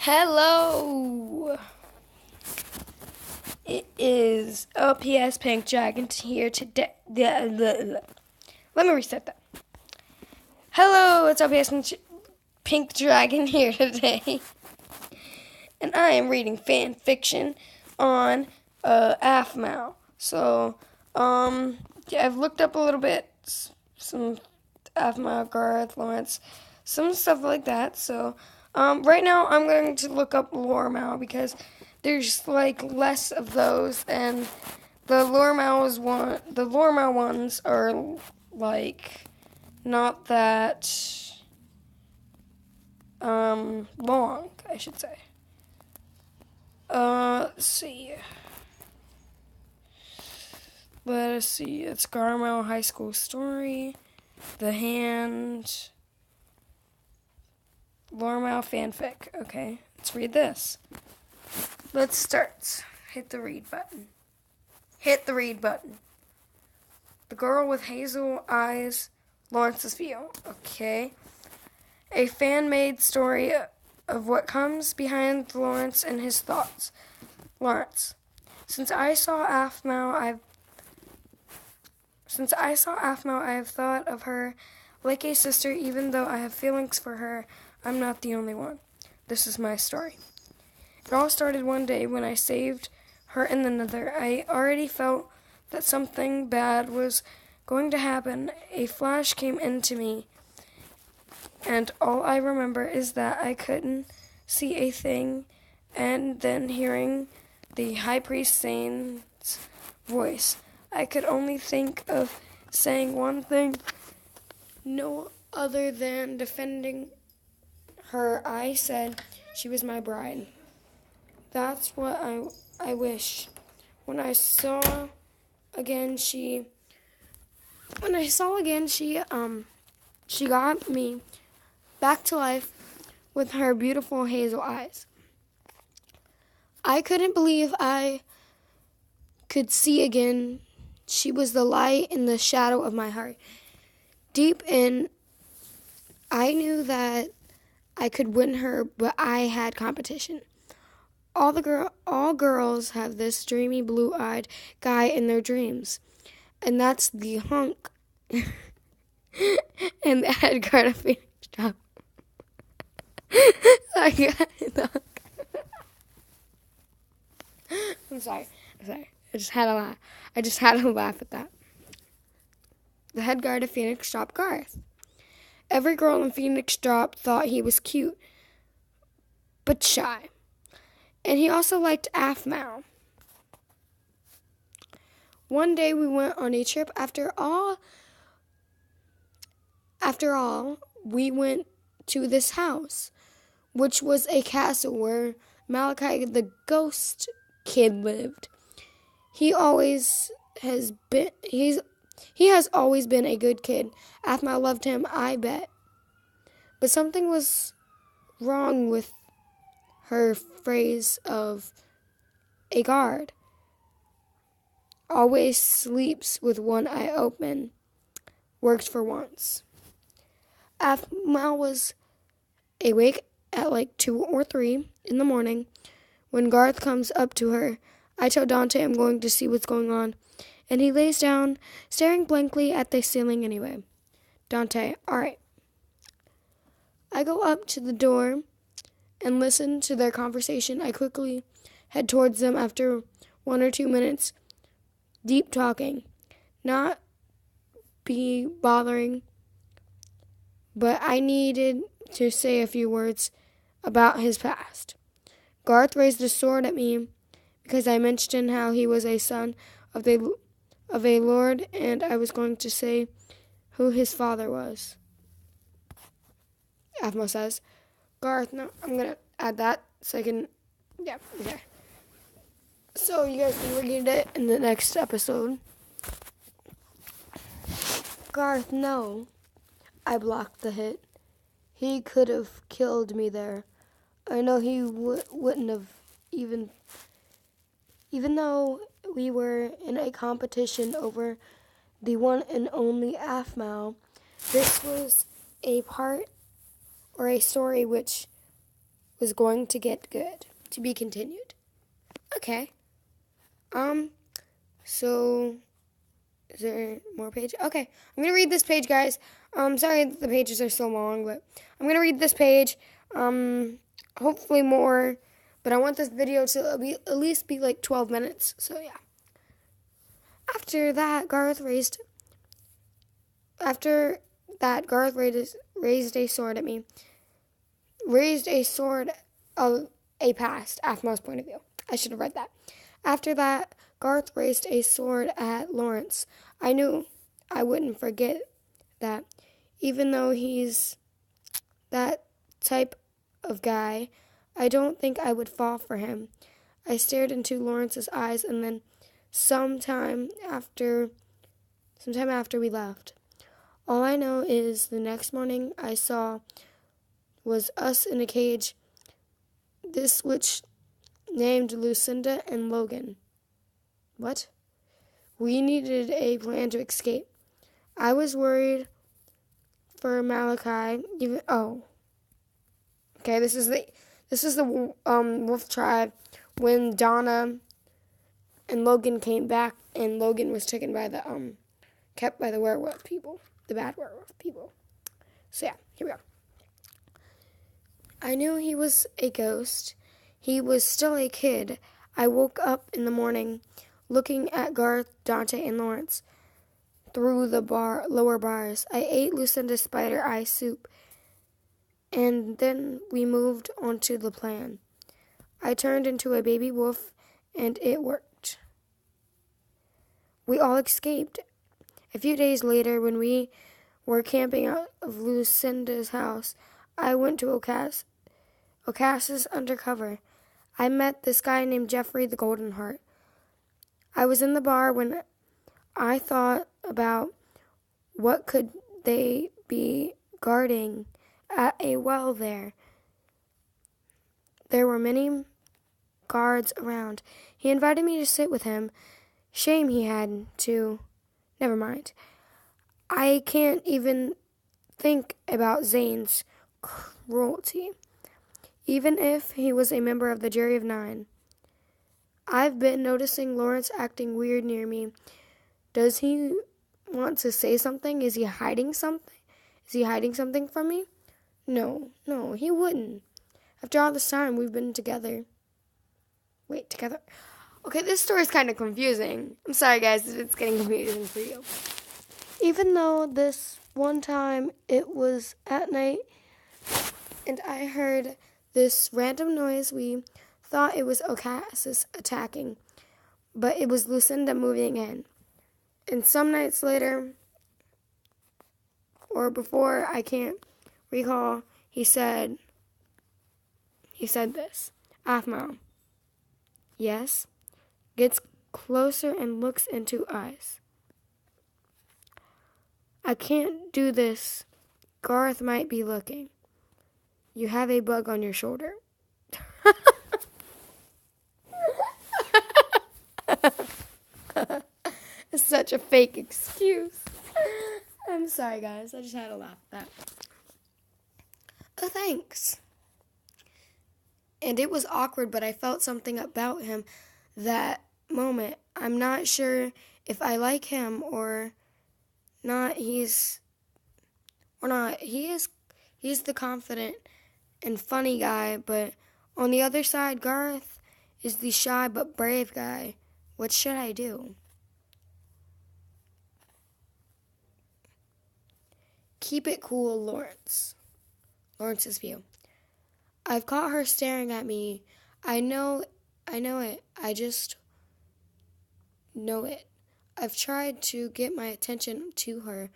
Hello! It is OPS Pink Dragon here today. Let me reset that. Hello, it's OPS Pink Dragon here today. And I am reading fan fiction on Aphmau. So, I've looked up a little bit, some Aphmau, Garth, Lawrence, some stuff like that. So, right now I'm going to look up Lormau because there's like less of those, and the Lormau ones are like not that long, I should say. Let's see. Let us see. It's Carmel High School Story, The Hand, Lormau fanfic. Okay, let's read this. Let's start. Hit the read button. Hit the read button. The girl with hazel eyes, Lawrence's view. Okay. A fan-made story of what comes behind Lawrence and his thoughts. Lawrence. Since I saw Aphmau, I have thought of her like a sister. Even though I have feelings for her, I'm not the only one. This is my story. It all started one day when I saved her in the Nether. I already felt that something bad was going to happen. A flash came into me, and all I remember is that I couldn't see a thing, and then hearing the High Priest Saint's voice. I could only think of saying one thing, no other than defending her. I said she was my bride. That's what I wish. When I saw again, she got me back to life with her beautiful hazel eyes. I couldn't believe I could see again. She was the light in the shadow of my heart. Deep in, I knew that I could win her, but I had competition. All girls have this dreamy blue-eyed guy in their dreams, and that's the hunk and the head guard of Phoenix job. I'm sorry. I just had to laugh at that. The head guard of Phoenix Drop, Garth. Every girl in Phoenix Drop thought he was cute, but shy. And he also liked Aphmau. One day we went on a trip. After all, we went to this house, which was a castle where Malachi the ghost kid lived. He has always been a good kid. Aphmau loved him, I bet. But something was wrong with her phrase of a guard. Always sleeps with one eye open. Worked for once. Aphmau was awake at like 2 or 3 in the morning when Garth comes up to her. I tell Dante I'm going to see what's going on, and he lays down, staring blankly at the ceiling anyway. Dante, all right. I go up to the door and listen to their conversation. I quickly head towards them after 1 or 2 minutes. Deep talking. Not be bothering, but I needed to say a few words about his past. Garth raised a sword at me because I mentioned how he was a son of a lord, and I was going to say who his father was. Aphmau says, Garth, no, I'm going to add that so I can, yeah, okay. So you guys can read it in the next episode. Garth, no. I blocked the hit. He could have killed me there. I know he wouldn't have even though we were in a competition over the one and only Aphmau. This was a part or a story which was going to get good. To be continued. Okay. So is there more page? Okay. I'm gonna read this page, guys. Sorry the pages are so long, but I'm gonna read this page. Hopefully more. But I want this video to at least be like 12 minutes. So yeah. After that, Garth raised a sword at me. Raised a sword of a past, Aphmau's point of view. I should have read that. After that, Garth raised a sword at Lawrence. I knew I wouldn't forget that. Even though he's that type of guy, I don't think I would fall for him. I stared into Lawrence's eyes, and then sometime after we left. All I know is the next morning I saw was us in a cage, this witch named Lucinda and Logan. What? We needed a plan to escape. I was worried for Malachi. Okay, this is the wolf tribe when Donna and Logan came back, and Logan was taken by kept by the werewolf people, the bad werewolf people. So yeah, here we go. I knew he was a ghost. He was still a kid. I woke up in the morning looking at Garth, Dante, and Lawrence through the lower bars. I ate Lucinda's spider eye soup, and then we moved on to the plan. I turned into a baby wolf, and it worked. We all escaped. A few days later, when we were camping out of Lucinda's house, I went to Ocas's undercover. I met this guy named Jeffrey the Golden Heart. I was in the bar when I thought about what could they be guarding at a well there. There were many guards around. He invited me to sit with him. Shame he had to. Never mind. I can't even think about Zane's cruelty, even if he was a member of the jury of 9. I've been noticing Lawrence acting weird near me. Does he want to say something? Is he hiding something? Is he hiding something from me? No, he wouldn't. After all this time, we've been together. Wait, together? Okay, this story's kind of confusing. I'm sorry, guys, if it's getting confusing for you. Even though this one time it was at night and I heard this random noise, we thought it was Ocas's attacking, but it was Lucinda moving in. And some nights later, or before, I can't recall, he said this. Aphmau. Yes. Gets closer and looks into eyes. I can't do this. Garth might be looking. You have a bug on your shoulder. It's such a fake excuse. I'm sorry, guys. I just had to laugh at that. Oh, thanks. And it was awkward, but I felt something about him that moment. I'm not sure if I like him or not. He's the confident and funny guy, but on the other side, Garth is the shy but brave guy. What should I do? Keep it cool, Lawrence. Lawrence's view. I've caught her staring at me. I know it. I just know it. I've tried to get my attention to her,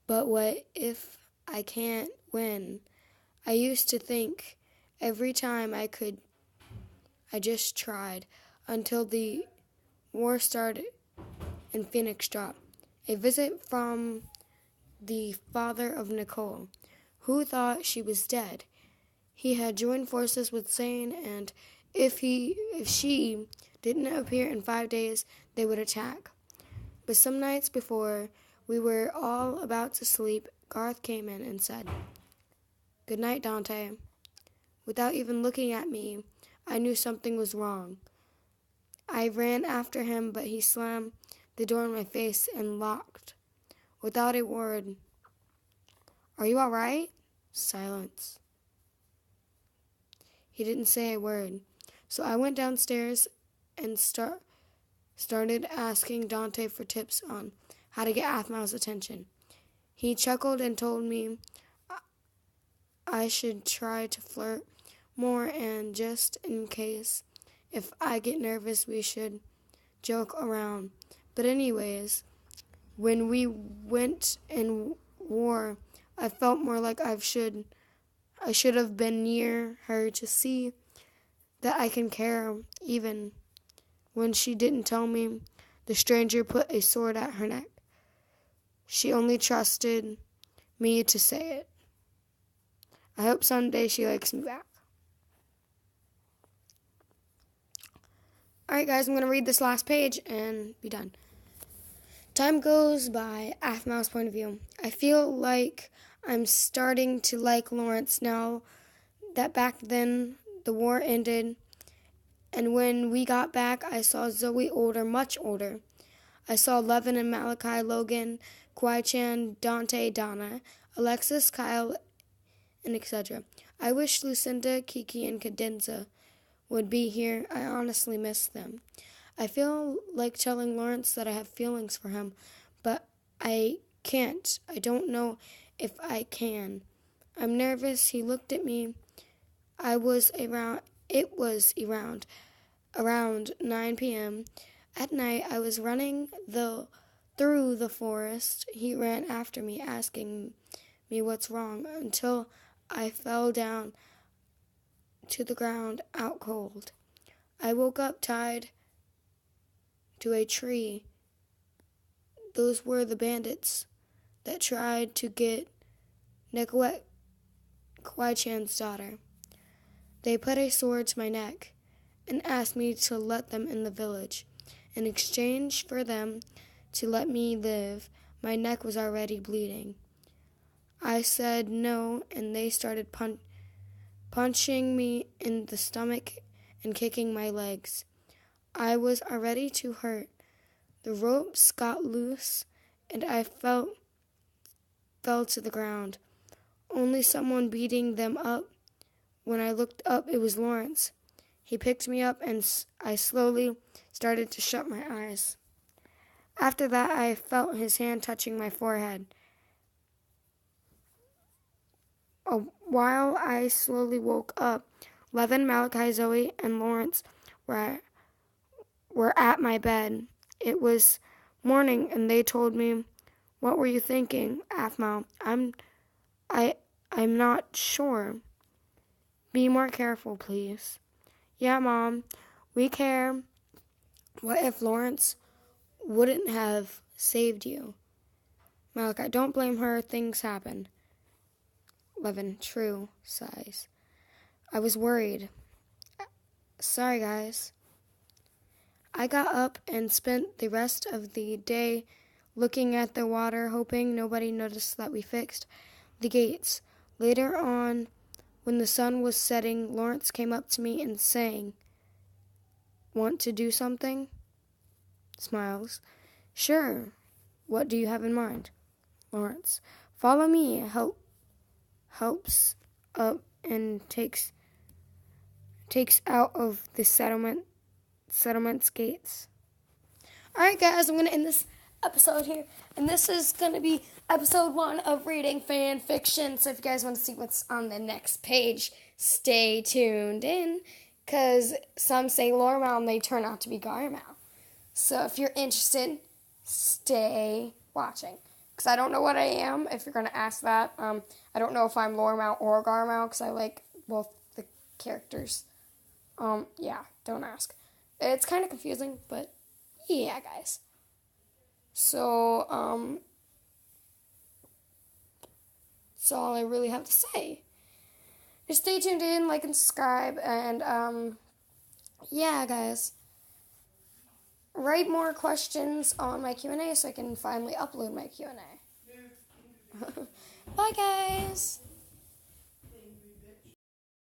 but what if I can't win? I used to think every time I could. I just tried until the war started and Phoenix dropped. A visit from the father of Nicole, who thought she was dead. He had joined forces with Zane, and if she didn't appear in 5 days, they would attack. But some nights before we were all about to sleep, Garth came in and said, "Good night, Dante." Without even looking at me, I knew something was wrong. I ran after him, but he slammed the door in my face and locked. Without a word. "Are you all right?" Silence. He didn't say a word. So I went downstairs and started asking Dante for tips on how to get Aphmau's attention. He chuckled and told me I should try to flirt more, and just in case, if I get nervous, we should joke around. But anyways, when we went in war, I felt more like I should have been near her to see that I can care. Even when she didn't tell me, the stranger put a sword at her neck. She only trusted me to say it. I hope someday she likes me back. Alright guys, I'm going to read this last page and be done. Time goes by, Aphmau's point of view. I feel like I'm starting to like Lawrence now that back then the war ended, and when we got back, I saw Zoe older, much older. I saw Levin and Malachi, Logan, Kwai-Chan, Dante, Donna, Alexis, Kyle, and etc. I wish Lucinda, Kiki, and Cadenza would be here. I honestly miss them. I feel like telling Lawrence that I have feelings for him, but I can't. I don't know if I can. I'm nervous. He looked at me. It was around 9 p.m. At night, I was running through the forest. He ran after me, asking me what's wrong, until I fell down to the ground, out cold. I woke up tied to a tree. Those were the bandits that tried to get Nekawet, Kwai-Chan's daughter. They put a sword to my neck and asked me to let them in the village. In exchange for them to let me live, my neck was already bleeding. I said no, and they started punching me in the stomach and kicking my legs. I was already too hurt. The ropes got loose, and I fell to the ground. Only someone beating them up. When I looked up, it was Lawrence. He picked me up, and I slowly started to shut my eyes. After that, I felt his hand touching my forehead. While I slowly woke up, Levin, Malachi, Zoe, and Lawrence were at my bed. It was morning, and they told me, "What were you thinking, Aphmau?" I'm not sure. Be more careful, please. Yeah, Mom, we care. What if Lawrence wouldn't have saved you? Malachi, don't blame her. Things happen. Levin, true, sighs. I was worried. Sorry, guys. I got up and spent the rest of the day looking at the water, hoping nobody noticed that we fixed the gates. Later on, when the sun was setting, Lawrence came up to me and sang, "Want to do something?" Smiles. Sure. What do you have in mind? Lawrence. Follow me. Helps up and takes out of the settlement's gates. Alright guys, I'm going to end this episode here, and this is going to be episode 1 of reading fan fiction. So if you guys want to see what's on the next page, stay tuned in, because some say Lormau and they turn out to be Garmau. So if you're interested, stay watching, because I don't know what I am, if you're going to ask that. I don't know if I'm Lormau or Garmau, because I like both the characters. Yeah, don't ask. It's kind of confusing, but yeah, guys. So, that's all I really have to say. Just stay tuned in, like and subscribe, and, yeah, guys. Write more questions on my Q&A so I can finally upload my Q&A. Bye, guys.